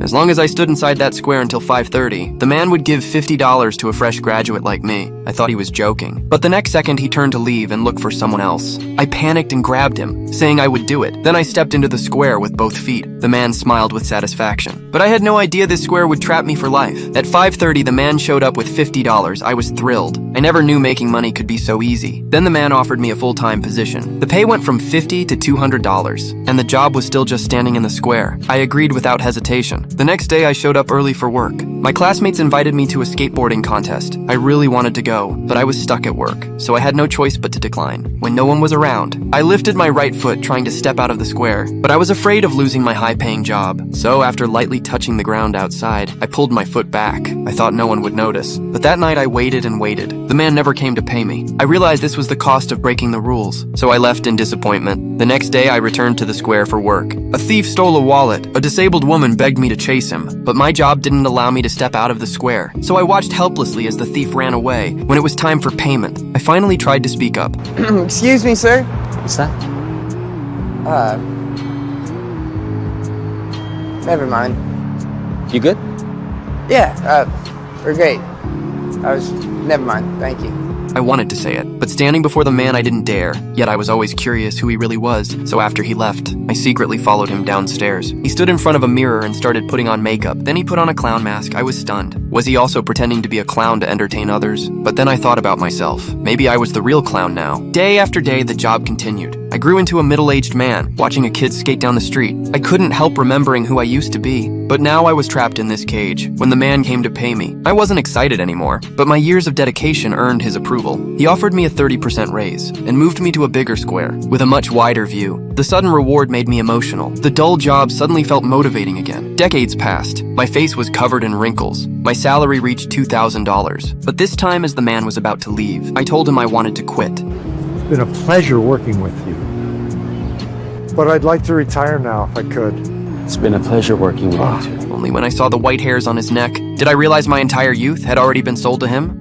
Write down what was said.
As long as I stood inside that square until 5:30, the man would give $50 to a fresh graduate like me. I thought he was joking. But the next second he turned to leave and look for someone else. I panicked and grabbed him, saying I would do it. Then I stepped into the square with both feet. The man smiled with satisfaction. But I had no idea this square would trap me for life. At 5:30, the man showed up with $50. I was thrilled. I never knew making money could be so easy. Then the man offered me a full-time position. The pay went from $50 to $200, and the job was still just standing in the square. I agreed without hesitation. The next day, I showed up early for work. My classmates invited me to a skateboarding contest. I really wanted to go, but I was stuck at work, so I had no choice but to decline. When no one was around, I lifted my right foot trying to step out of the square, but I was afraid of losing my high-paying job. So after lightly touching the ground outside, I pulled my foot back. I thought no one would notice. But that night I waited and waited. The man never came to pay me. I realized this was the cost of breaking the rules, so I left in disappointment. The next day I returned to the square for work. A thief stole a wallet. A disabled woman begged me to chase him, but my job didn't allow me to step out of the square, so I watched helplessly as the thief ran away. When it was time for payment, I finally tried to speak up. Excuse me, sir. What's that? Never mind. You good? Yeah, we're great. Never mind, thank you. I wanted to say it, but standing before the man I didn't dare, yet I was always curious who he really was, so after he left, I secretly followed him downstairs. He stood in front of a mirror and started putting on makeup, then he put on a clown mask. I was stunned. Was he also pretending to be a clown to entertain others? But then I thought about myself. Maybe I was the real clown now. Day after day, the job continued. I grew into a middle-aged man, watching a kid skate down the street. I couldn't help remembering who I used to be, but now I was trapped in this cage. When the man came to pay me, I wasn't excited anymore, but my years of dedication earned his approval. He offered me a 30% raise and moved me to a bigger square with a much wider view. The sudden reward made me emotional. The dull job suddenly felt motivating again. Decades passed. My face was covered in wrinkles. My salary reached $2,000. But this time, as the man was about to leave, I told him I wanted to quit. It's been a pleasure working with you. But I'd like to retire now if I could. It's been a pleasure working with you too. Only when I saw the white hairs on his neck did I realize my entire youth had already been sold to him.